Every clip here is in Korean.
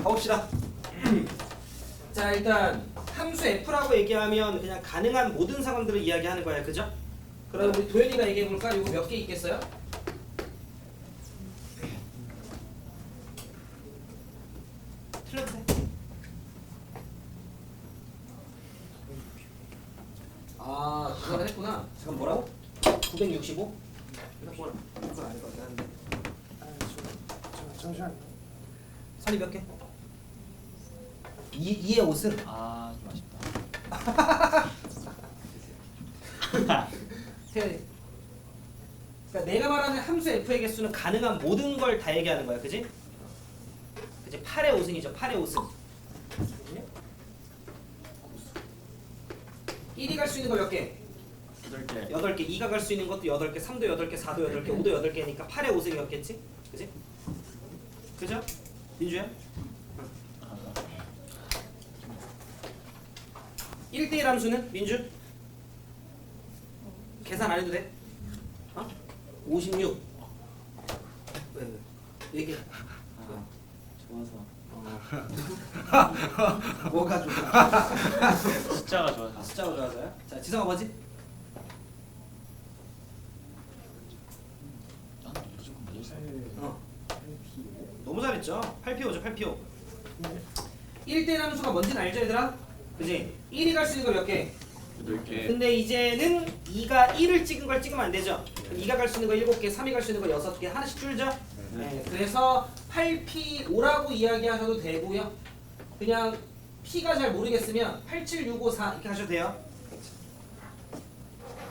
가봅시다. 자, 일단 함수 f라고 얘기하면 그냥 가능한 모든 상황들을 이야기하는 거야, 그죠? 그럼 우리 도현이가 얘기해볼까? 이거 몇 개 있겠어요? 틀렸어. 아, 그걸 했구나. 잠깐 뭐라고? 965? 이건 아닐 것 같긴 한데. 잠시만요. 선이 몇 개? 2의 5승. 아, 좀 아쉽다. 태연이. 그러니까 내가 말하는 함수 f의 개수는 가능한 모든 걸 다 얘기하는 거야, 그지? 그지? 8의 5승이죠. 8의 5승. 1이 갈 수 있는 거 몇 개? 8개. 8개. 2가 갈 수 있는 것도 8개. 3도 8개, 4도 8개, 5도 8개니까 8의 5승이었겠지? 그지? 그죠? 민주야? 1대1 함수는? 민주? 계산 안 해도 돼? 어? 56. 왜? 얘기해. 아, 좋아서. 뭐가 좋아? 숫자가 좋아서. 숫자가 좋아서요? 자, 지성아 뭐지? 난 무조건 맞았어. 어. 너무 잘했죠? 8PO죠, 8PO. 1대1 함수가 뭔지는 알죠, 얘들아? 그지? 1이 갈 수 있는 거 몇 개? 8개. 근데 이제는 2가 1을 찍은 걸 찍으면 안 되죠? 2가 갈 수 있는 거 7개, 3이 갈 수 있는 거 6개, 하나씩 줄죠? 네, 그래서 8P5라고 이야기하셔도 되고요. 그냥 P가 잘 모르겠으면 87654 이렇게 하셔도 돼요.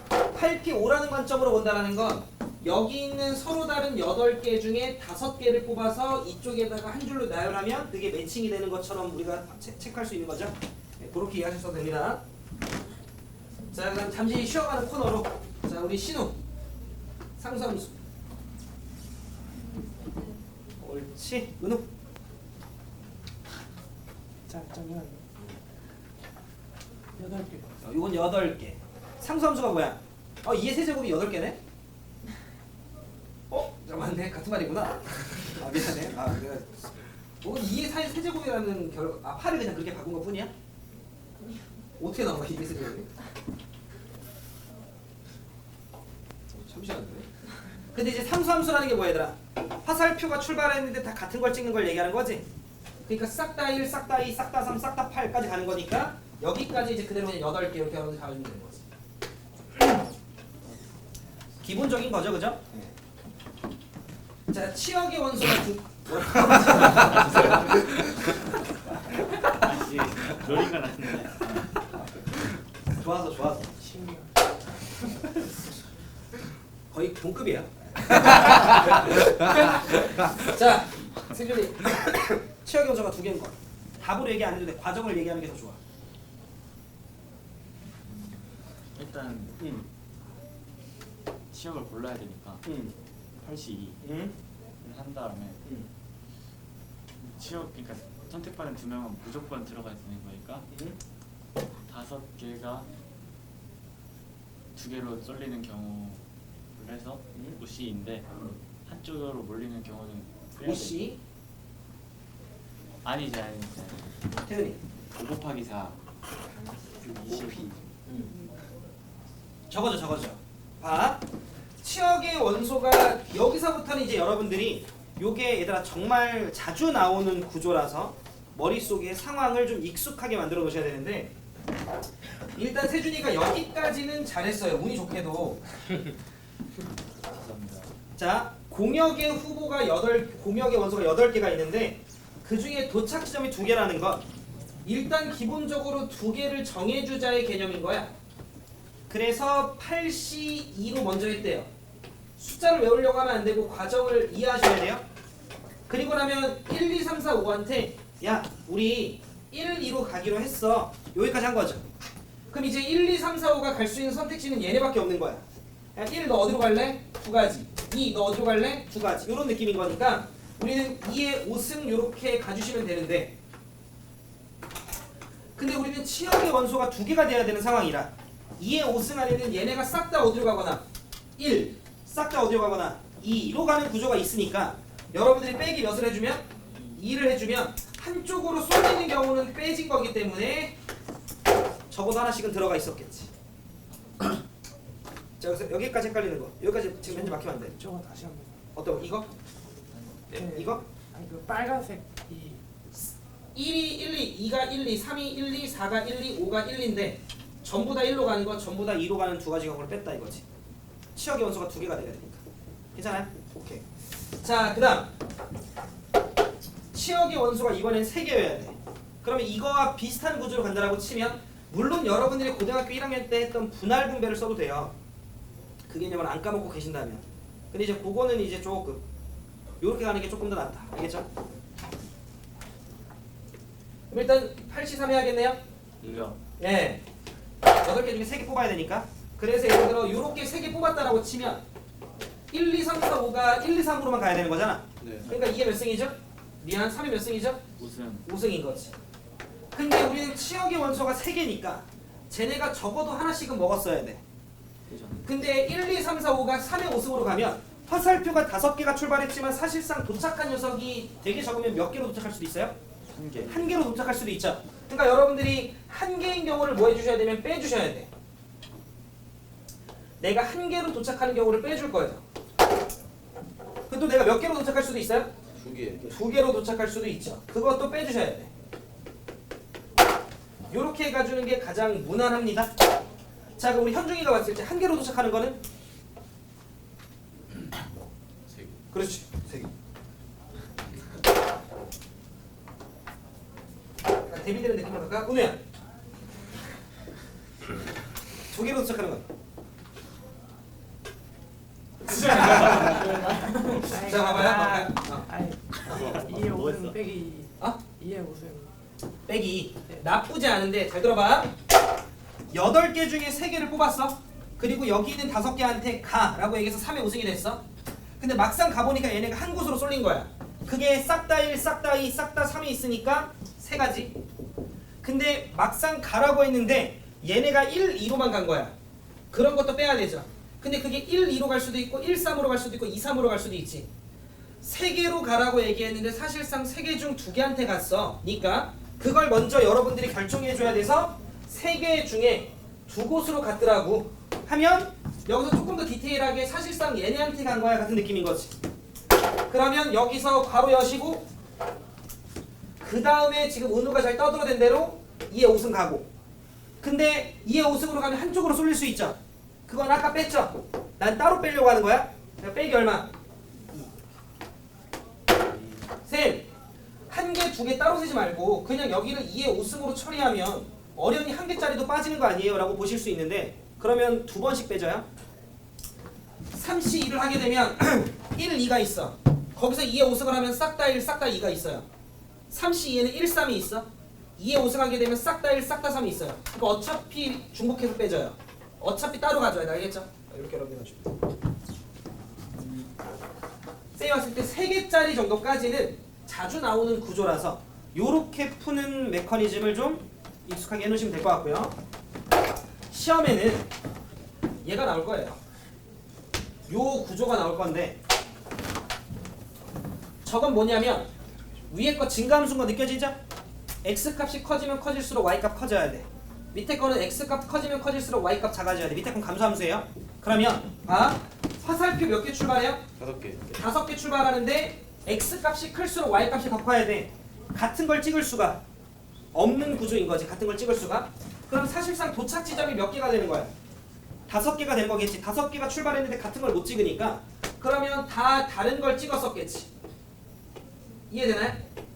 8P5라는 관점으로 본다는 건 여기 있는 서로 다른 8개 중에 5개를 뽑아서 이쪽에다가 한 줄로 나열하면 그게 매칭이 되는 것처럼 우리가 체크할 수 있는 거죠. 네, 그렇게 이해하셔도 됩니다. 자, 그럼 잠시 쉬어가는 코너로 자, 우리 신우 상수함수 옳지. 은우 잠시만요. 8개. 이건 8개. 상수함수가 뭐야? 2의 세제곱이 8개네? 잠깐만, 네, 같은 말이구나. 아, 미안해. 내가 2의 세제곱이라는 결과 8을 그냥 그렇게 바꾼 것 뿐이야? 어떻게 나온 거야, 2의 세제곱이? 잠시만요. 근데 이제 상수함수라는 게 뭐야, 얘들아? 화살표가 출발했는데 다 같은 걸 찍는 걸 얘기하는 거지? 그러니까 싹 다 1, 싹 다 2, 싹 다 3, 싹 다 8까지 가는 거니까 여기까지 이제 그대로 그냥 8개 이렇게 하면서 잡아주면 되는 거지. 기본적인 거죠, 그죠? 네. 자, 치역의 원소가 아씨, 노린 건 같은데. 좋아서. 신기해. 거의 동급이야. 자, 승준이 치역의 원소가 2개인 거. 답으로 얘기 안 해도 돼. 과정을 얘기하는 게 더 좋아. 일단 시역을 골라야 되니까 82를 한 다음에 시역, 그러니까 선택받은 2명은 무조건 들어가야 되는 거니까 5개가 2개로 쏠리는 경우를 해서 5C인데 한쪽으로 몰리는 경우는 빼야 5C. 아니지. 태은이. 5 곱하기 4 20. 적어줘. 봐. 치역의 원소가 여기서부터는 이제 여러분들이 요게 얘들아 정말 자주 나오는 구조라서 머릿속에 상황을 좀 익숙하게 만들어 놓으셔야 되는데 일단 세준이가 여기까지는 잘했어요. 운이 좋게도. 감사합니다. 자, 공역의 후보가 공역의 원소가 8개가 있는데 그 중에 도착 지점이 2개라는 건 일단 기본적으로 2개를 정해주자의 개념인 거야. 그래서 8C2로 먼저 했대요. 숫자를 외우려고 하면 안 되고 과정을 이해하셔야 돼요. 그리고 나면 1, 2, 3, 4, 5한테 야, 우리 1, 2로 가기로 했어. 여기까지 한 거죠. 그럼 이제 1, 2, 3, 4, 5가 갈 수 있는 선택지는 얘네밖에 없는 거야. 야, 1, 너 어디로 갈래? 2가지. 2, 너 어디로 갈래? 2가지. 이런 느낌인 거니까 우리는 2의 5승 이렇게 가주시면 되는데 근데 우리는 치역의 원소가 2개가 돼야 되는 상황이라 2의 5승 안에는 얘네가 싹 다 어디로 가거나 1, 싹 다 어디로 가거나 2로 가는 구조가 있으니까 여러분들이 빼기 몇을 해주면 2를 해주면 한쪽으로 쏠리는 경우는 빼진 거기 때문에 적어도 하나씩은 들어가 있었겠지. 자, 여기서 여기까지 헷갈리는 거. 여기까지 지금 현재 막히면 안 돼. 저거 다시 한번. 어떤 거? 이거? 네. 이거? 아니 그 빨간색 이 1이 1, 2, 2가 1, 2, 3이 1, 2, 4가 1, 2, 5가 1인데 전부 다 1로 가는 거, 전부 다 2로 가는 두 가지 경우를 뺐다 이거지. 치역의 원소가 두 개가 돼야 되니까. 괜찮아요? 오케이. 자, 그다음 치역의 원소가 이번엔 3개여야 돼. 그러면 이거와 비슷한 구조로 간다라고 치면 물론 여러분들이 고등학교 1학년 때 했던 분할 분배를 써도 돼요. 그 개념을 안 까먹고 계신다면. 근데 이제 그거는 이제 조금 요렇게 가는 게 조금 더 낫다. 알겠죠? 그럼 일단 8C3 해야겠네요? 유령. 네. 8개 중에 3개 뽑아야 되니까. 그래서 예를 들어 요렇게 3개 뽑았다라고 치면 1, 2, 3, 4, 5가 1, 2, 3으로만 가야 되는 거잖아. 네. 그러니까 이게 몇 승이죠? 미안, 3이 몇 승이죠? 우승. 5승인 거지. 근데 우리는 치역의 원소가 3개니까 쟤네가 적어도 하나씩은 먹었어야 돼. 그죠. 근데 1, 2, 3, 4, 5가 3의 5승으로 가면 화살표가 5개가 출발했지만 사실상 도착한 녀석이 되게 적으면 몇 개로 도착할 수도 있어요? 한 개. 한 개로 도착할 수도 있죠. 그러니까 여러분들이 한 개인 경우를 뭐 해주셔야 되면 빼주셔야 돼. 내가 한 개로 도착하는 경우를 빼줄 거예요. 근데 또 내가 몇 개로 도착할 수도 있어요? 2개. 2개로 도착할 수도 있죠. 그것도 빼주셔야 돼. 요렇게 해가주는 게 가장 무난합니다. 자, 그럼 우리 현중이가 봤을 때 한 개로 도착하는 거는? 3개. 그렇지. 3개. 대비되는 느낌으로 갈까? 은우야. 2개로 도착하는 건? 자, 봐봐요. 아니 2의 뭐 했어? 5승 빼기 어? 2의 5승. 빼기. 나쁘지 않은데 잘 들어봐. 8개 중에 3개를 뽑았어. 그리고 여기 있는 5개한테 가라고 얘기해서 3의 5승이 됐어. 근데 막상 가보니까 얘네가 한 곳으로 쏠린 거야. 그게 싹 다 1, 싹 다 2, 싹 다 3이 있으니까 3가지. 근데 막상 가라고 했는데 얘네가 1, 2로만 간 거야. 그런 것도 빼야 되죠. 근데 그게 1, 2로 갈 수도 있고 1, 3으로 갈 수도 있고 2, 3으로 갈 수도 있지. 3개로 가라고 얘기했는데 사실상 3개 중 2개한테 갔어. 그러니까 그걸 먼저 여러분들이 결정해 줘야 돼서 3개 중에 2곳으로 갔더라고 하면 여기서 조금 더 디테일하게 사실상 얘네한테 간 거야 같은 느낌인 거지. 그러면 여기서 괄호 여시고 그 다음에 지금 은우가 잘 떠들어댄 대로 2의 5승 가고, 근데 2의 5승으로 가면 한쪽으로 쏠릴 수 있죠. 그건 아까 뺐죠. 난 따로 빼려고 하는 거야. 그러니까 빼기 얼마? 2. 쌤, 한 개, 2개 따로 세지 말고 그냥 여기를 2의 5승으로 처리하면 어련히 한 개짜리도 빠지는 거 아니에요? 라고 보실 수 있는데 그러면 2번씩 빼져요. 3C2를 하게 되면 1, 2가 있어. 거기서 2의 5승을 하면 싹 다 1, 싹 다 2가 있어요. 3C2에는 1, 3이 있어. 2의 5승 하게 되면 싹 다 1, 싹 다 3이 있어요. 그러니까 어차피 중복해서 빼져요. 어차피 따로 가져야 돼. 알겠죠? 이렇게 여러분 해가지고 쌤이 왔을 때 3개짜리 정도까지는 자주 나오는 구조라서 요렇게 푸는 메커니즘을 좀 익숙하게 해놓으시면 될 것 같고요. 시험에는 얘가 나올 거예요. 요 구조가 나올 건데 저건 뭐냐면 위에 거 증가함수인 거 느껴지죠? x값이 커지면 커질수록 y값 커져야 돼. 밑에 거는 x값 커지면 커질수록 y값 작아져야 돼. 밑에 건 감소함수예요. 그러면 화살표 몇 개 출발해요? 5개. 5개 출발하는데 x값이 클수록 y값이 더 커야 돼. 같은 걸 찍을 수가 없는 구조인 거지. 같은 걸 찍을 수가. 그럼 사실상 도착 지점이 몇 개가 되는 거야? 5개가 되는 거겠지. 5개가 출발했는데 같은 걸 못 찍으니까 그러면 다 다른 걸 찍었었겠지. 이해되나요?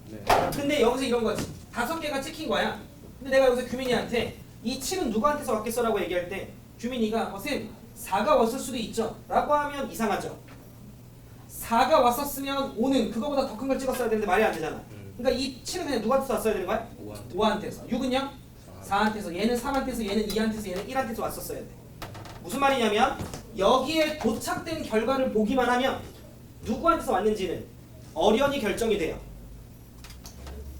네. 근데 여기서 이런 거지. 5개가 찍힌 거야. 근데 내가 여기서 규민이한테 이 7은 누구한테서 왔겠어? 라고 얘기할 때 규민이가 쌤 4가 왔을 수도 있죠 라고 하면 이상하죠. 4가 왔었으면 5는 그거보다 더 큰 걸 찍었어야 되는데 말이 안 되잖아. 그러니까 이 7은 그냥 누구한테서 왔어야 되는 거야? 5한테서. 6은요? 4한테서. 얘는 3한테서, 얘는 2한테서, 얘는 1한테서 왔었어야 돼. 무슨 말이냐면 여기에 도착된 결과를 보기만 하면 누구한테서 왔는지는 어련히 결정이 돼요.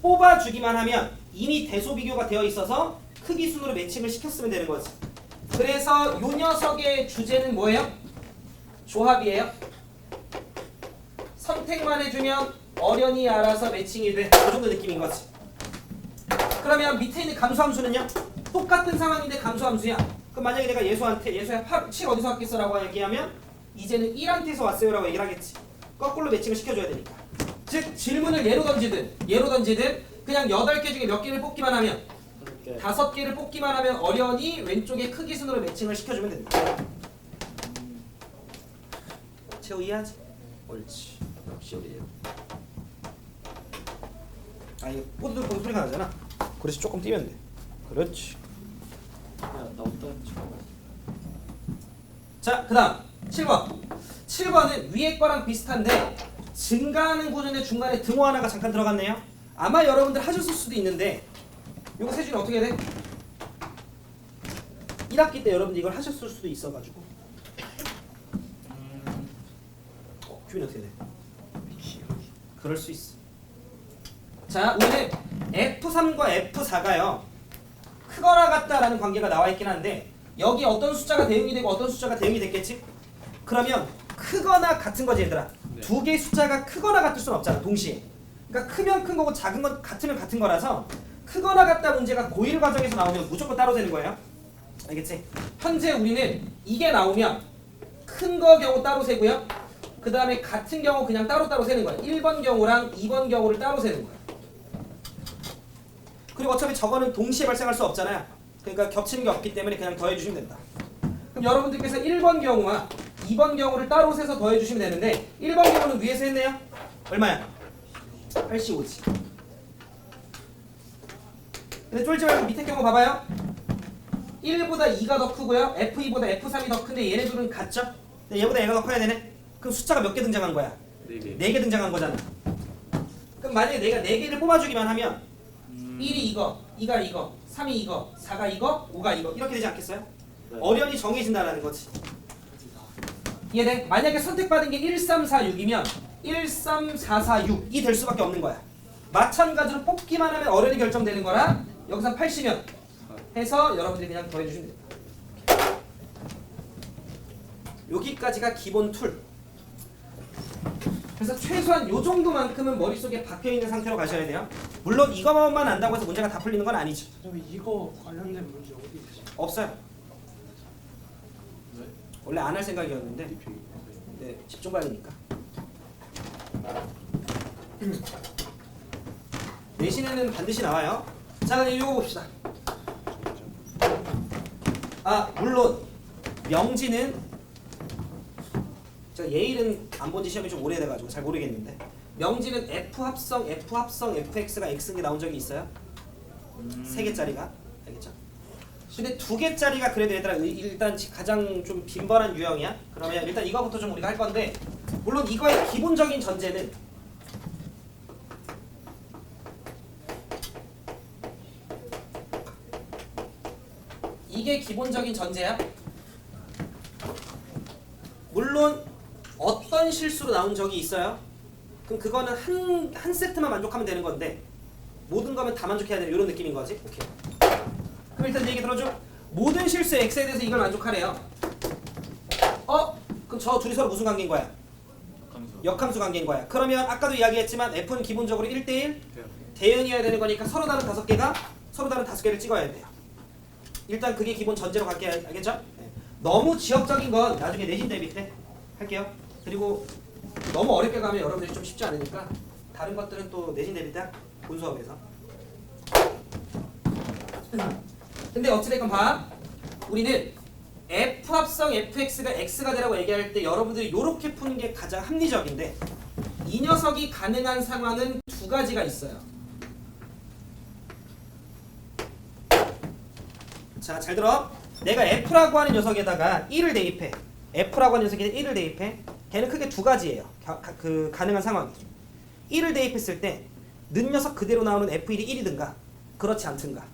뽑아주기만 하면 이미 대소 비교가 되어 있어서 크기 순으로 매칭을 시켰으면 되는 거지. 그래서 요 녀석의 주제는 뭐예요? 조합이에요. 선택만 해주면 어련히 알아서 매칭이 돼. 그 정도 느낌인 거지. 그러면 밑에 있는 감소함수는요? 똑같은 상황인데 감소함수야. 그럼 만약에 내가 예수한테 예수야 7 어디서 왔겠어? 라고 얘기하면 이제는 1한테서 왔어요 라고 얘기를 하겠지. 거꾸로 매칭을 시켜줘야 되니까. 즉 질문을 예로 던지든 그냥 8개 중에 몇 개를 뽑기만 하면 5개를 뽑기만 하면 어련히 왼쪽에 크기 순으로 매칭을 시켜주면 된다. 채호 이해하지? 옳지. 역시 우리 이거 포드도 보는 소리가 나잖아. 그래서 조금 띄면 돼. 그렇지. 나 어떤 자, 그 다음 7번. 7번은 위에 거랑 비슷한데 증가하는 구조인데 중간에 등호 하나가 잠깐 들어갔네요. 아마 여러분들 하셨을 수도 있는데 요거 세 줄이 어떻게 돼? 1학기 때 여러분들 이걸 하셨을 수도 있어가지고 규민이 어떻게 돼? 그럴 수 있어. 자, 우리는 F3과 F4가요 크거나 같다라는 관계가 나와 있긴 한데 여기 어떤 숫자가 대응이 되고 어떤 숫자가 대응이 됐겠지? 그러면 크거나 같은 거지 얘들아. 네. 두 개의 숫자가 크거나 같을 수는 없잖아 동시에. 그러니까 크면 큰 거고 작은 건 같으면 같은 거라서 크거나 같다 문제가 고1 과정에서 나오면 무조건 따로 되는 거예요. 알겠지? 현재 우리는 이게 나오면 큰 거 경우 따로 세고요. 그 다음에 같은 경우 그냥 따로따로 세는 거예요. 1번 경우랑 2번 경우를 따로 세는 거예요. 그리고 어차피 저거는 동시에 발생할 수 없잖아요. 그러니까 겹치는 게 없기 때문에 그냥 더해주시면 된다. 그럼 여러분들께서 1번 경우와 2번 경우를 따로 세서 더해주시면 되는데 1번 경우는 위에서 했네요. 얼마야? 85지. 근데 쫄지 말고 밑에 경우 봐봐요. 1보다 2가 더 크고요. F2보다 F3이 더 큰데 얘네 둘은 같죠? 근데 얘보다 얘가 더 커야 되네. 그럼 숫자가 몇 개 등장한 거야? 4개. 4개 등장한 거잖아. 그럼 만약에 내가 4개를 뽑아주기만 하면 1이 이거, 2가 이거, 3이 이거, 4가 이거, 5가 이거 이렇게 되지 않겠어요? 네. 어련히 정해진다는 거지. 이해돼? 만약에 선택받은 게 1, 3, 4, 6이면 1, 3, 4, 4, 6이 될 수밖에 없는 거야. 마찬가지로 뽑기만 하면 어련히 결정되는 거라 여기서 80면 해서 여러분들이 그냥 더해주시면 됩니다. 여기까지가 기본 툴. 그래서 최소한 요 정도만큼은 머릿속에 박혀있는 상태로 가셔야 돼요. 물론 이것만 안다고 해서 문제가 다 풀리는 건 아니죠. 그럼 이거 관련된 문제 어디 있어? 없어요. 네? 원래 안 할 생각이었는데 네, 집중 관리니까. 내신에는 반드시 나와요. 자, 그럼 이거 봅시다. 아, 물론 명지는 제가 예일은 안 본지 시험이 좀 오래돼가지고 잘 모르겠는데 명지는 F 합성 FX가 X인 게 나온 적이 있어요? 3개짜리가 알겠죠? 근데 2개짜리가 그래도 얘들아 일단 가장 좀 빈번한 유형이야. 그러면 일단 이거부터 좀 우리가 할 건데 물론 이거의 기본적인 전제는 이게 기본적인 전제야. 물론 어떤 실수로 나온 적이 있어요? 그럼 그거는 한 세트만 만족하면 되는 건데 모든 거면 다 만족해야 되는 이런 느낌인 거지. 오케이. 그럼 일단 얘기 들어줘. 모든 실수 x에 대해서 이걸 만족하래요. 그럼 저 둘이 서로 무슨 관계인 거야? 역함수 관계인 거야. 그러면 아까도 이야기했지만 F는 기본적으로 1대1 대응이어야 되는 거니까 서로 다른 5개가 서로 다른 5개를 찍어야 돼요. 일단 그게 기본 전제로 갈게요. 알겠죠? 네. 너무 지역적인 건 나중에 내신 대비 때 할게요. 그리고 너무 어렵게 가면 여러분들이 좀 쉽지 않으니까 다른 것들은 또 내신 대비 때 본 수업에서. 근데 어찌됐건 봐. 우리는 F 합성 fx가 x가 되라고 얘기할 때 여러분들이 이렇게 푸는 게 가장 합리적인데 이 녀석이 가능한 상황은 2가지가 있어요. 자, 잘 들어. 내가 f라고 하는 녀석에다가 1을 대입해. f라고 하는 녀석에 1을 대입해. 걔는 크게 2가지예요. 그 가능한 상황이. 1을 대입했을 때 는 녀석 그대로 나오는 f1이 1이든가 그렇지 않든가.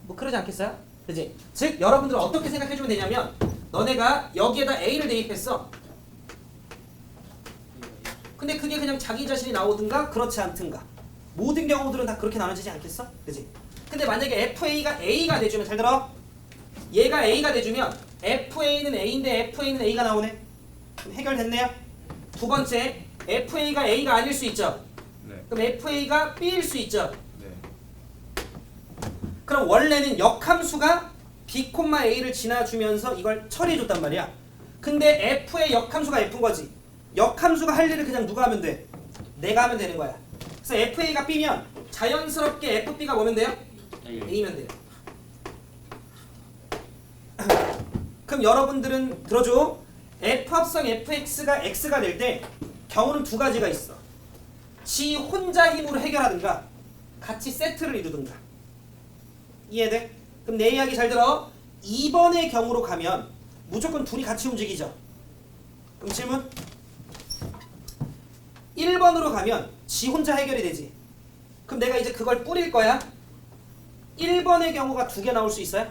뭐 그러지 않겠어요? 그지? 즉 여러분들은 어떻게 생각해주면 되냐면 너네가 여기에다 a를 대입했어. 근데 그게 그냥 자기 자신이 나오든가 그렇지 않든가. 모든 경우들은 다 그렇게 나눠지지 않겠어? 그지? 근데 만약에 FA가 A가 돼주면 잘 들어. 얘가 A가 돼주면 FA는 A인데 FA는 A가 나오네. 해결됐네요. 두 번째, FA가 A가 아닐 수 있죠. 그럼 FA가 B일 수 있죠. 네. 그럼 원래는 역함수가 B, A를 지나주면서 이걸 처리해줬단 말이야. 근데 F의 역함수가 F인 거지. 역함수가 할 일을 그냥 누가 하면 돼? 내가 하면 되는 거야. 그래서 FA가 B면 자연스럽게 FB가 뭐면 돼요? A면 돼요. 그럼 여러분들은 들어줘. F 합성 FX가 X가 될 때 경우는 두 가지가 있어. 지 혼자 힘으로 해결하든가 같이 세트를 이루든가. 이해돼? 그럼 내 이야기 잘 들어. 2번의 경우로 가면 무조건 둘이 같이 움직이죠. 그럼 질문? 1번으로 가면 지 혼자 해결이 되지. 그럼 내가 이제 그걸 뿌릴 거야. 1번의 경우가 두 개 나올 수 있어요?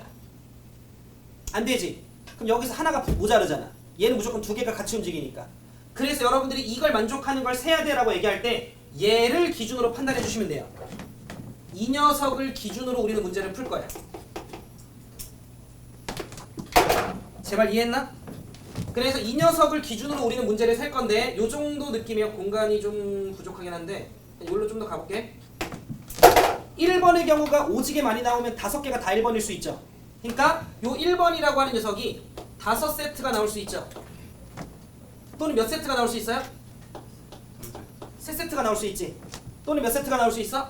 안 되지. 그럼 여기서 하나가 모자르잖아. 얘는 무조건 두 개가 같이 움직이니까. 그래서 여러분들이 이걸 만족하는 걸 세야 돼라고 얘기할 때 얘를 기준으로 판단해 주시면 돼요. 이 녀석을 기준으로 우리는 문제를 풀 거야. 제발 이해했나? 그래서 이 녀석을 기준으로 우리는 문제를 셀 건데 요 정도 느낌이면 공간이 좀 부족하긴 한데 이걸로 좀 더 가볼게. 1번의 경우가 오지게 많이 나오면 5개가 다 1번일 수 있죠. 그러니까 요 1번이라고 하는 녀석이 5세트가 나올 수 있죠. 또는 몇 세트가 나올 수 있어요? 3세트가 나올 수 있지. 또는 몇 세트가 나올 수 있어?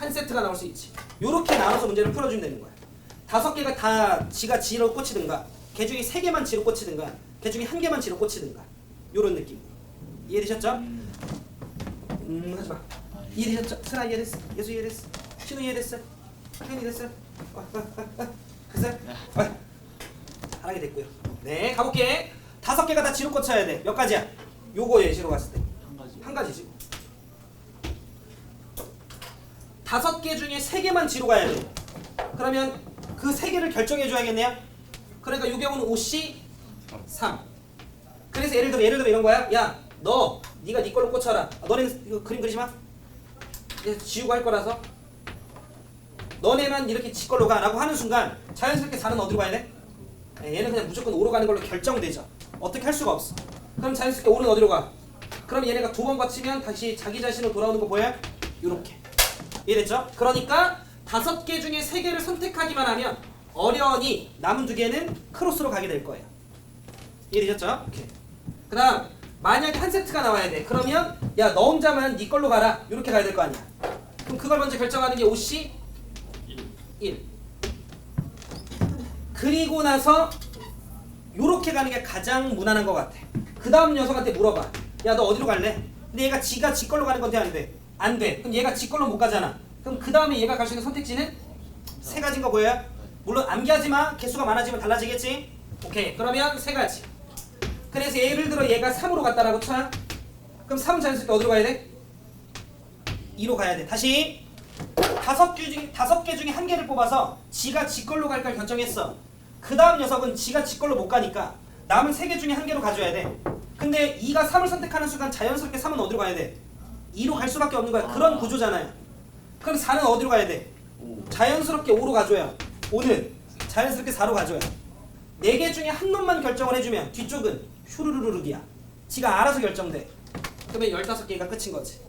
1세트가 나올 수 있지. 요렇게 나눠서 문제를 풀어주면 되는 거야. 5개가 다 지가 지로 꽂히든가 걔 중에 3개만 지로 꽂히든가 걔 중에 1개만 지로 꽂히든가 요런 느낌. 이해되셨죠? 하지마. 이해되셨죠? 슬아 이해됐어? 예수 이해됐어? 신우 이해됐어? 혜연이 됐어? 됐어요? 잘하게 됐고요. 네 가볼게. 5개가 다 지로 꽂혀야 돼. 몇 가지야? 요거 예시로 갔을 때 한 가지지. 5개 중에 3개만 지로 가야 돼. 그러면 그 3개를 결정해 줘야겠네요. 그러니까 이 경우는 OC 3. 그래서 예를 들어 이런 거야. 야, 네가 네 걸로 꽂혀라. 너네는 이거 그림 그리지 마. 이제 지우고 할 거라서. 너네만 이렇게 지 걸로 가라고 하는 순간 자연스럽게 4는 어디로 가야 돼? 얘는 그냥 무조건 5로 가는 걸로 결정되죠. 어떻게 할 수가 없어. 그럼 자연스럽게 5는 어디로 가? 그럼 얘네가 2번 거치면 다시 자기 자신으로 돌아오는 거 보여요? 요렇게. 이해됐죠? 그러니까 5개 중에 3개를 선택하기만 하면 어려우니 남은 2개는 크로스로 가게 될 거예요. 이해되셨죠? 오케이. 그 다음 만약에 한 세트가 나와야 돼. 그러면 야 너 혼자만 네 걸로 가라. 이렇게 가야 될 거 아니야. 그럼 그걸 먼저 결정하는 게 OC 1. 그리고 나서 요렇게 가는 게 가장 무난한 것 같아. 그 다음 녀석한테 물어봐. 야 너 어디로 갈래? 근데 얘가 지가 지 걸로 가는 건데 안 돼. 안 돼. 그럼 얘가 지 걸로 못 가잖아. 그럼 그 다음에 얘가 갈 수 있는 선택지는 3가지인 거 보여요? 물론 암기하지 마. 개수가 많아지면 달라지겠지? 오케이. 그러면 3가지. 그래서 예를 들어 얘가 3으로 갔다라고 쳐. 그럼 3은 자연스럽게 어디로 가야 돼? 2로 가야 돼. 다시 5개 중에 1개를 뽑아서 지가 지 걸로 갈 걸 결정했어. 그 다음 녀석은 지가 지 걸로 못 가니까 남은 3개 중에 1개로 가줘야 돼. 근데 2가 3을 선택하는 순간 자연스럽게 3은 어디로 가야 돼? 2로 갈 수밖에 없는 거야. 그런 구조잖아요. 그럼 4는 어디로 가야 돼? 자연스럽게 5로 가줘야 5는 자연스럽게 4로 가줘야 4개 중에 한 놈만 결정을 해주면 뒤쪽은 슈르르르륵이야. 지가 알아서 결정돼. 그러면 15개가 끝인 거지.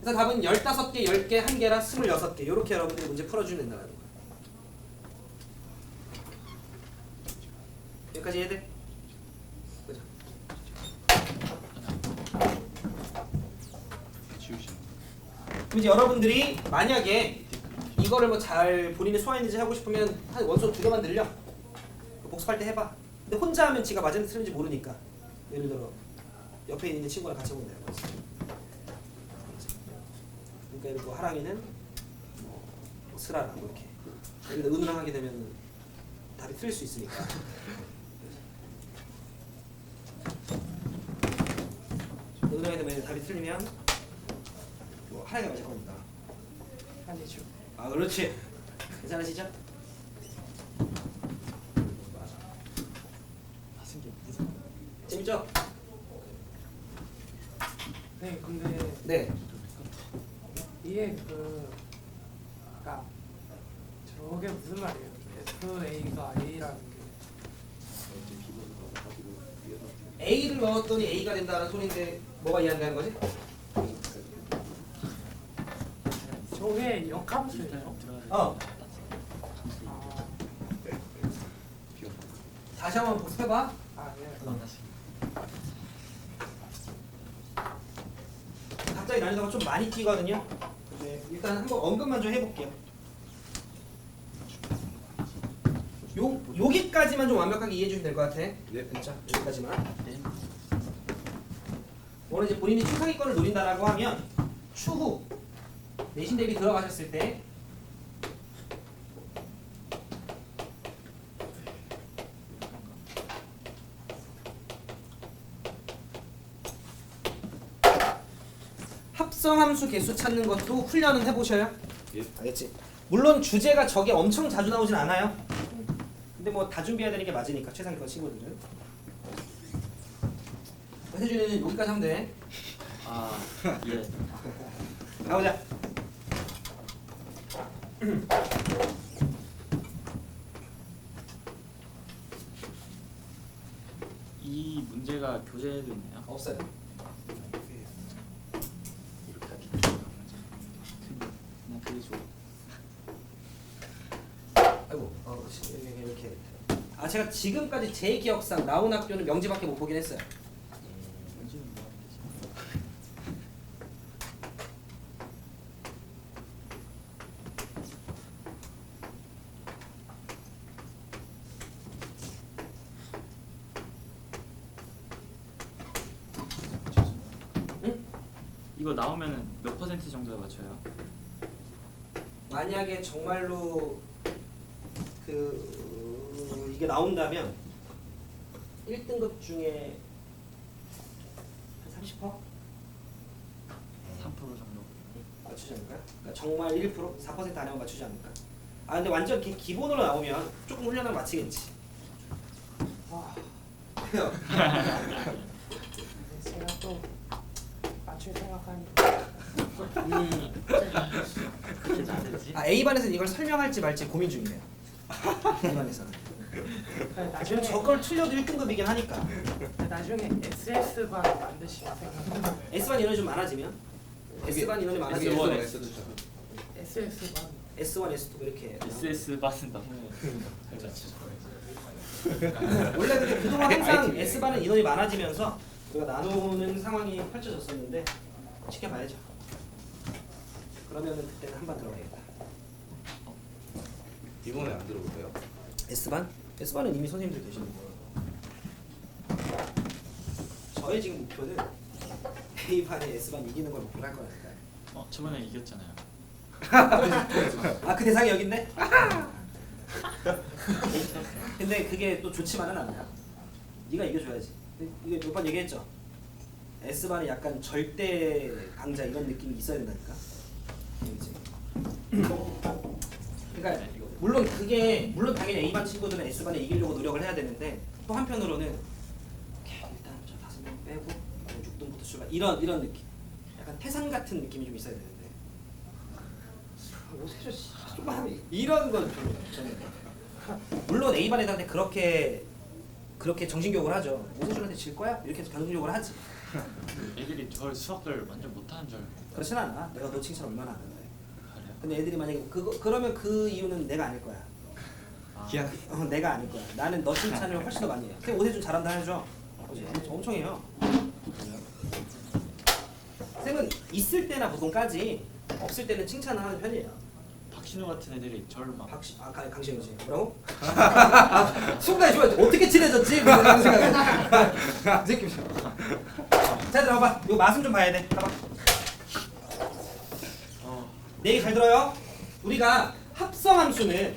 그래서 답은 15개, 10개, 1개라 26개. 이렇게 여러분들이 문제 풀어주면 된다는 거야. 여기까지 이해돼? 그죠? 그럼 이제 여러분들이 만약에 이거를 뭐 잘 본인이 소화했는지 하고 싶으면 한 원소 2개만 늘려. 복습할 때 해봐. 근데 혼자 하면 지가 맞은지 틀린지 모르니까. 예를 들어 옆에 있는 친구랑 같이 해본다. 그러니까 예를 들어 하랑이는 뭐 스라라 뭐 이렇게. 예를 들어 은우랑 하게 되면 답이 틀릴 수 있으니까. 은우랑 하게 되면 답이 틀리면 뭐 하랑이가 맞을 겁니다. 아니죠. 아 그렇지. 괜찮으시죠? 재밌죠? 네, 근데 네. 이게 그러니까 저게 무슨 말이에요? FA가 A라는 게 A를 넣었더니 A가 된다는 소리인데 뭐가 이해한다는 거지? 저게 역함수예요? 어. 아, 다시 한번 복습해봐. 예. 다시. 갑자기 난이도가 좀 많이 뛰거든요. 네, 일단 한번 언급만 좀 해볼게요. 여기까지만 좀 완벽하게 이해해 주시면 될 것 같아. 네. 진짜 여기까지만. 네. 오늘 이제 본인이 최상위권을 노린다라고 하면 추후 내신 대비 들어가셨을 때 합성함수 개수 찾는 것도 훈련은 해보셔요. 예. 알겠지? 물론 주제가 저게 엄청 자주 나오진 않아요. 근데 뭐 다 준비해야 되는 게 맞으니까 최상위권 친구들은. 혜준이는 여기까지 하면 돼. 아 예. 가보자. 이 문제가 교재에도 있나요? 없어요. 이렇게 하기 그냥 그게 좋아. 아이고, 이렇게. 아 제가 지금까지 제 기억상 나온 학교는 명지밖에 못 보긴 했어요. 문제는 뭐 하는 거지? 응? 이거 나오면은 몇 퍼센트 정도에 맞춰요? 만약에 정말로 이게 나온다면 1등급 중에 한 30%? 3% 정도. 맞추지 않을까요? 그러니까 정말 1%? 4% 안에만 맞추지 않을까? 아 근데 완전 기본으로 나오면 조금 훈련을 마치겠지. 와, 그래요. 제가 또 맞출 생각하니까 그렇게 잘되지? 아 A반에서는 이걸 설명할지 말지 고민 중이래요. A반에서는. 지금 나중에 저걸 틀려도 1등급이긴 하니까. 나중에 SS 반 만드실 생각. S반 인원이 좀 많아지면 S반 인원이 많아지면 S1, SS 반. S1, S2 이렇게 SS 받은 너무 잘 맞추죠. 원래 근데 그동안 항상 S반은 인원이 많아지면서 우리가 나누는 상황이 펼쳐졌었는데 지켜봐야죠. 그러면은 그때는 한 번 들어가야겠다. 이번에 안 들어볼까요? S반? S반은 이미 선생님들 계시는 거예요. 저의 지금 목표는 A반에 S반 이기는 걸 목표로 할 거니까. 저번에 이겼잖아요. 아 그 대상이 여긴데? 근데 그게 또 좋지만은 않아요. 네가 이겨줘야지. 이게 몇 번 얘기했죠. S반에 약간 절대 강자 이런 느낌이 있어야 된다니까. 그러니까 물론 당연히 A반 친구들은 S반에 이기려고 노력을 해야 되는데 또 한편으로는 오케이, 일단 저 5명 빼고 6등부터 출발 이런 느낌. 약간 태산 같은 느낌이 좀 있어야 되는데. 요새 좀만 이런 건 별로 저는. 물론 A반 애들한테 그렇게 정신교육을 하죠. 오세준한테 질 거야? 이렇게 해서 정신교육을 하지. 애들이 저 수학을 완전 못하는 줄 알고. 그렇진 않아. 내가 너 칭찬 얼마나 하는데. 그래요? 근데 애들이 만약에 그러면 그 이유는 내가 아닐 거야. 아, 내가 아닐 거야. 나는 너 칭찬을 훨씬 더 많이 해. 쌤 오세준 잘한다 해줘. 엄청 해요. 쌤은 있을 때나 보통 까지 없을 때는 칭찬을 하는 편이에요. 박신우 같은 애들이 저를 막 강시영 씨 뭐라고? 순간 좋아 어떻게 친해졌지? 뭐 이런 생각. 이 새끼. 자 들어봐. 이거 맛은 좀 봐야 돼. 봐봐. 내 얘기 잘 들어요. 우리가 합성함수는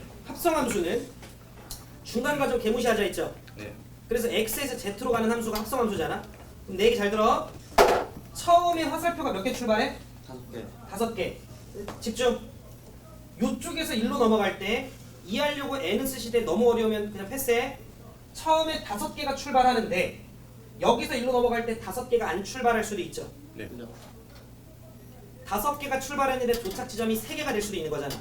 중간 과정 개무시하자 했죠. 네. 그래서 x에서 z로 가는 함수가 합성함수잖아. 그럼 내 얘기 잘 들어. 처음에 화살표가 몇 개 출발해? 5개. 5개. 집중. 요쪽에서 1로 넘어갈 때 이해하려고 N은 쓰시되 너무 어려우면 그냥 패스해. 처음에 5개가 출발하는데 여기서 1로 넘어갈 때 5개가 안 출발할 수도 있죠. 네. 그죠? 5개가 출발했는데 도착 지점이 3개가 될 수도 있는 거잖아.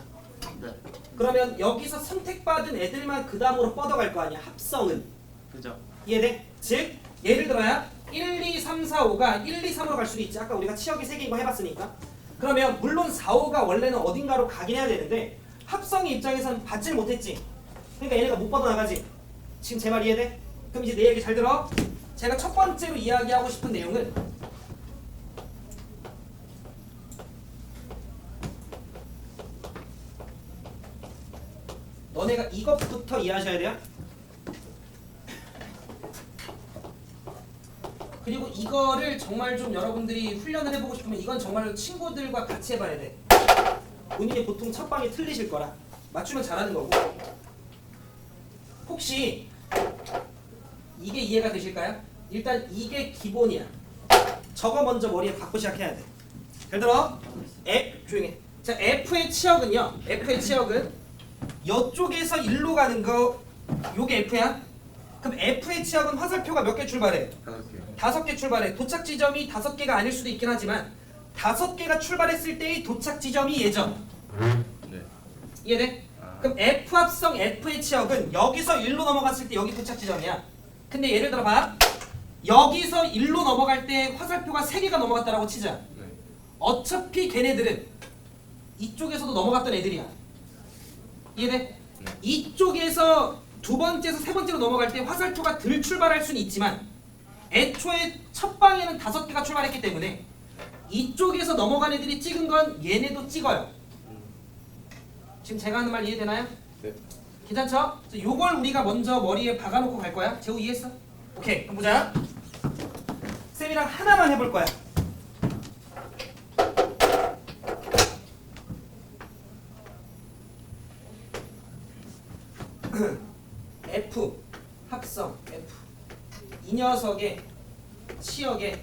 네. 그러면 여기서 선택받은 애들만 그 다음으로 뻗어갈 거 아니야. 합성은. 그죠? 이해돼? 즉 예를 들어야 1, 2, 3, 4, 5가 1, 2, 3으로 갈 수도 있지. 아까 우리가 치역이 3개인 거 해봤으니까. 그러면 물론 4, 5가 원래는 어딘가로 가긴 해야 되는데 합성의 입장에서는 받질 못했지. 그러니까 얘네가 못 뻗어나가지. 지금 제 말 이해돼? 그럼 이제 내 얘기 잘 들어. 제가 첫 번째로 이야기하고 싶은 내용은 너네가 이것부터 이해하셔야 돼요. 그리고 이거를 정말 좀 여러분들이 훈련을 해보고 싶으면 이건 정말 친구들과 같이 해봐야 돼. 본인이 보통 첫 방에 틀리실 거라 맞추면 잘하는 거고. 혹시 이게 이해가 되실까요? 일단 이게 기본이야. 저거 먼저 머리에 갖고 시작해야 돼. 잘 들어? 조용해. 자, F의 치역은요. F의 치역은 이쪽에서 일로 가는 거 요게 F야? 그럼 F의 치역은 화살표가 몇 개 출발해? 5개. 5개 출발해. 도착 지점이 5개가 아닐 수도 있긴 하지만 5개가 출발했을 때의 도착 지점이 예점. 네. 이해돼? 그럼 F 합성 F의 치역은 여기서 1로 넘어갔을 때 여기 도착 지점이야. 근데 예를 들어 봐. 여기서 1로 넘어갈 때 화살표가 3개가 넘어갔다라고 치자. 네. 어차피 걔네들은 이쪽에서도 넘어갔던 애들이야. 이해돼? 네. 이쪽에서 두 번째에서 세 번째로 넘어갈 때 화살표가 덜 출발할 수는 있지만 애초에 첫 방에는 5개가 출발했기 때문에 이쪽에서 넘어간 애들이 찍은 건 얘네도 찍어요. 지금 제가 하는 말 이해되나요? 네. 괜찮죠? 그래서 요걸 우리가 먼저 머리에 박아놓고 갈 거야. 재우 이해했어? 오케이. 그럼 보자. 쌤이랑 하나만 해볼 거야. F 합성 F 이 녀석의 치역의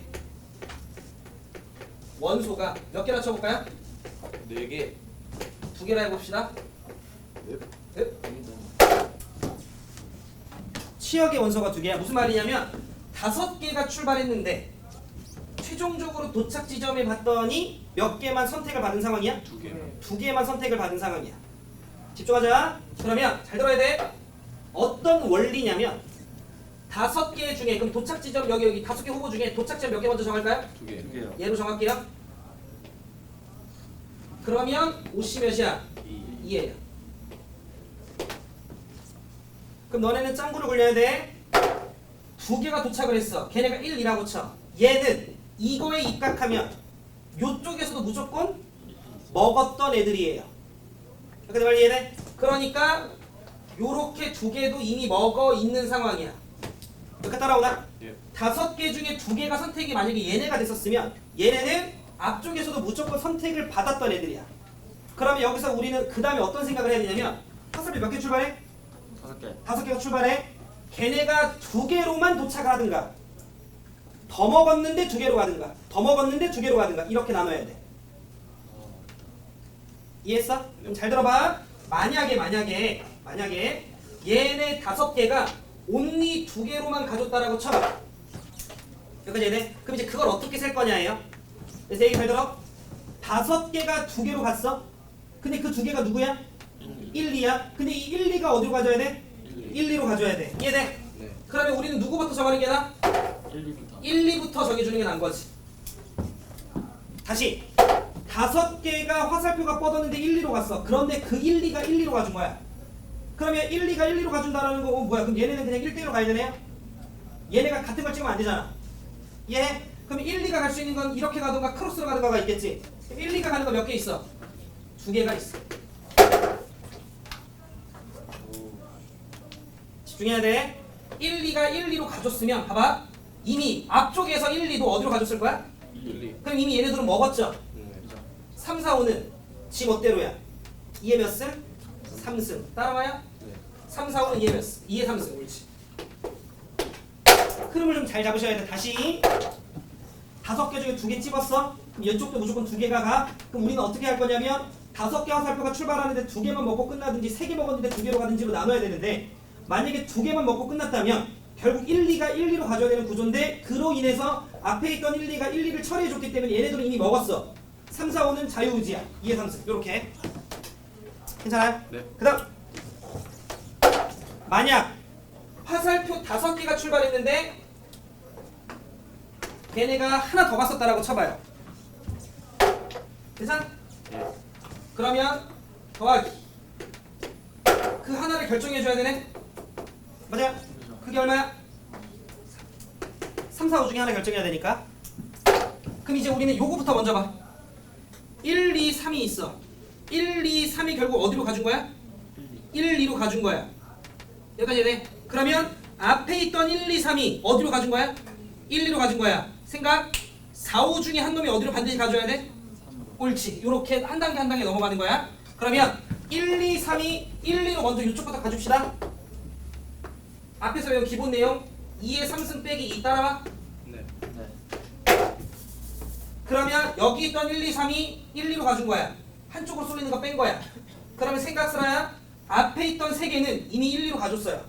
원소가 몇 개나 쳐볼까요? 4개. 2개나 해봅시다. 네. 치역의 원소가 2개야. 무슨 말이냐면 5개가 출발했는데 최종적으로 도착 지점에 봤더니 몇 개만 선택을 받은 상황이야? 2개. 2개만 선택을 받은 상황이야. 집중하자. 그러면 잘 들어야 돼. 어떤 원리냐면 5개 중에 그럼 도착 지점 여기 5개 후보 중에 도착 지점 몇 개 먼저 정할까요? 2개. 2개요. 얘로 정할게요. 그러면 50 몇이야? 2예요. 그럼 너네는 짱구를 굴려야 돼. 2개가 도착을 했어. 걔네가 1, 2라고 쳐. 얘는 이거에 입각하면 요쪽에서도 무조건 먹었던 애들이에요. 여기까지 말 이해돼? 그러니까 요렇게 2개도 이미 먹어 있는 상황이야. 여기까지 따라오나? 예. 5개 중에 2개가 선택이 만약에 얘네가 됐었으면 얘네는 앞쪽에서도 무조건 선택을 받았던 애들이야. 그러면 여기서 우리는 그 다음에 어떤 생각을 해야 되냐면 화살표 몇 개 출발해? 5개. 5개가 출발해. 걔네가 2개로만 도착을 하든가 더 먹었는데 2개로 가든가 더 먹었는데 2개로 가든가 이렇게 나눠야 돼. 이해했어? 그럼 잘 들어봐. 만약에 얘네 5개가 온리 2개로만 가졌다라고 쳐봐. 여기까지 이해돼? 그럼 이제 그걸 어떻게 셀 거냐예요. 그래서 얘기 잘 들어. 5개가 2개로 갔어. 근데 그 2개가 누구야? 1, 2야. 근데 이 1, 2가 어디로 가져야 돼? 1, 2로 가져야 돼. 이해돼? 네. 그러면 우리는 누구부터 정하는 게 나아? 1, 2부터. 1, 2부터 정해주는 게 나은 거지. 다시 5개가 화살표가 뻗었는데 1, 2로 갔어. 그런데 그 1, 2가 1, 2로 가준 거야. 그러면 1, 2가 1, 2로 가준다라는 거 뭐야? 그럼 얘네는 그냥 1대1로 가야 되네요? 얘네가 같은 걸 찍으면 안 되잖아. 이해해? 그럼 1, 2가 갈 수 있는 건 이렇게 가든가 크로스로 가든가가 있겠지. 그럼 1, 2가 가는 거 몇 개 있어? 2개가 있어. 집중해야 돼. 1, 2가 1, 2로 가줬으면 봐봐. 이미 앞쪽에서 1, 2도 어디로 가줬을 거야? 1, 2. 그럼 이미 얘네들은 먹었죠. 네. 3, 4, 5는 지 멋대로야. 2의 몇 승? 3승. 따라와요? 네. 3, 4, 5는 2의 몇 승? 2의 3승. 옳지. 흐름을 좀 잘 잡으셔야 돼. 다시 5개 중에 2개 집었어? 그럼 이쪽도 무조건 2개가 가. 그럼 우리는 어떻게 할 거냐면 5개 화살표가 출발하는데 2개만 먹고 끝나든지 3개 먹었는데 2개로 가든지로 나눠야 되는데 만약에 2개만 먹고 끝났다면 결국 1, 2가 1, 2로 가져야 되는 구조인데 그로 인해서 앞에 있던 1, 2가 1, 2를 처리해줬기 때문에 얘네들은 이미 먹었어. 3, 4, 5는 자유의지야. 2의 3승. 요렇게. 괜찮아요? 네. 그 다음 만약 화살표 5개가 출발했는데 걔네가 하나 더 갔었다라고 쳐봐요. 괜찮아? 예. 그러면 더하기 그 하나를 결정해줘야 되네. 맞아요? 그죠. 그게 얼마야? 3, 4, 5 중에 하나 결정해야 되니까. 그럼 이제 우리는 요거부터 먼저 봐. 1, 2, 3이 있어. 1, 2, 3이 결국 어디로 가준 거야? 1, 2로 가준 거야. 여기까지 돼. 그러면 앞에 있던 1, 2, 3이 어디로 가준 거야? 1, 2로 가준 거야. 생각? 4, 5 중에 한 놈이 어디로 반드시 가줘야 돼? 3으로. 옳지. 요렇게 한 단계 한 단계 넘어가는 거야. 그러면 1, 2, 3이 1, 2로 먼저 이쪽부터 가줍시다. 앞에서 외운 기본 내용 2의 3승 빼기 2 따라와. 네. 네. 그러면 여기 있던 1, 2, 3이 1, 2로 가준 거야. 한쪽으로 쏠리는 거 뺀 거야. 그러면 생각스라야 앞에 있던 3개는 이미 1, 2로 가줬어요.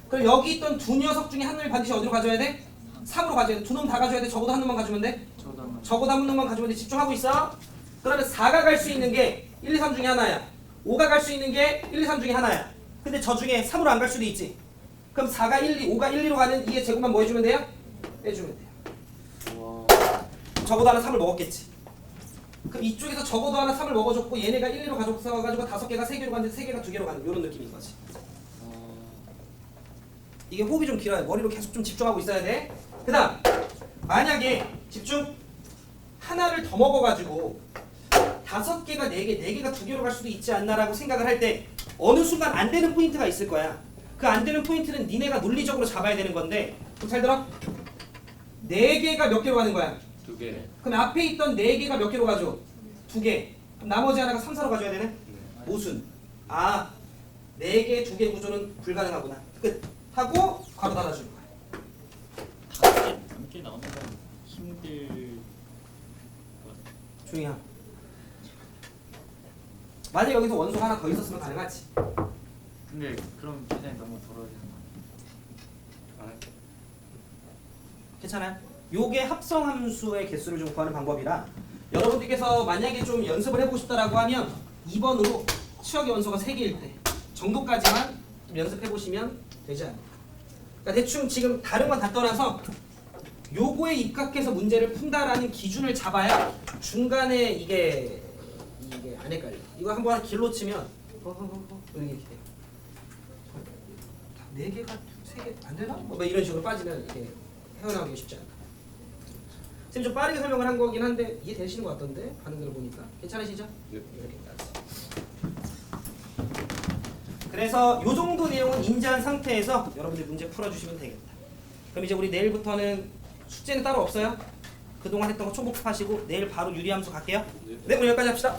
그럼 여기 있던 두 녀석 중에 한 놈이 반드시 어디로 가줘야 돼? 3으로 가줘야 돼. 두 놈 다 가줘야 돼. 적어도 한 놈만 가주면 돼. 저도 한번. 적어도 한 놈만 가지고 이제 집중하고 있어. 그러면 4가 갈 수 있는 게 1, 2, 3 중에 하나야. 5가 갈 수 있는 게 1, 2, 3 중에 하나야. 근데 저 중에 3으로 안 갈 수도 있지. 그럼 4가 1, 2, 5가 1, 2로 가는 2의 제곱만 뭐 해주면 돼요? 빼주면 돼요. 우와. 적어도 하나 3을 먹었겠지. 그럼 이쪽에서 적어도 하나 3을 먹어줬고 얘네가 1, 2로 가져가가지고 5개가 3개로 가는데 3개가 2개로 가는 이런 느낌인 거지. 이게 호흡이 좀 길어요. 머리로 계속 좀 집중하고 있어야 돼. 그 다음 만약에 집중 하나를 더 먹어가지고 5개가 4개, 4개가 2개로 갈 수도 있지 않나라고 생각을 할 때 어느 순간 안 되는 포인트가 있을 거야. 그 안 되는 포인트는 니네가 논리적으로 잡아야 되는 건데 잘 들어? 4개가 몇 개로 가는 거야? 2개. 그럼 앞에 있던 4개가 몇 개로 가죠? 2개. 그럼 나머지 하나가 3, 4로 가줘야 되네? 모순. 아, 4개, 2개 구조는 불가능하구나. 끝. 하고 괄호 닫아주는 거야. 5개 넘게 나오는 건 힘들. 조용히 하고. 만약 여기서 원소 하나 더 있었으면 가능하지. 근데 그럼 계산이 너무 돌아지는 거 안 할게. 괜찮아요? 요게 합성함수의 개수를 좀 구하는 방법이라 여러분들께서 만약에 좀 연습을 해보고 싶다라고 하면 2번으로 치역의 원소가 3개일 때 정도까지만 좀 연습해보시면 되지 않을까. 그러니까 대충 지금 다른 건 다 떠나서 요거에 입각해서 문제를 푼다라는 기준을 잡아야 중간에 이게 안 헷갈려. 이거 한번 길로 치면 이렇게 돼요. 4개가 3개 안 되나? 뭐 이런 식으로 빠지면 이게 헤어나오기 쉽지 않다. 선생님 좀 빠르게 설명을 한 거긴 한데 이해되시는 것 같던데 반응들을 보니까 괜찮으시죠? 네. 이렇게까지. 그래서 요 정도 내용은 인지한 상태에서 여러분들 문제 풀어주시면 되겠다. 그럼 이제 우리 내일부터는 숙제는 따로 없어요. 그동안 했던 거 총복습하시고 내일 바로 유리함수 갈게요. 네. 네, 오늘 여기까지 합시다.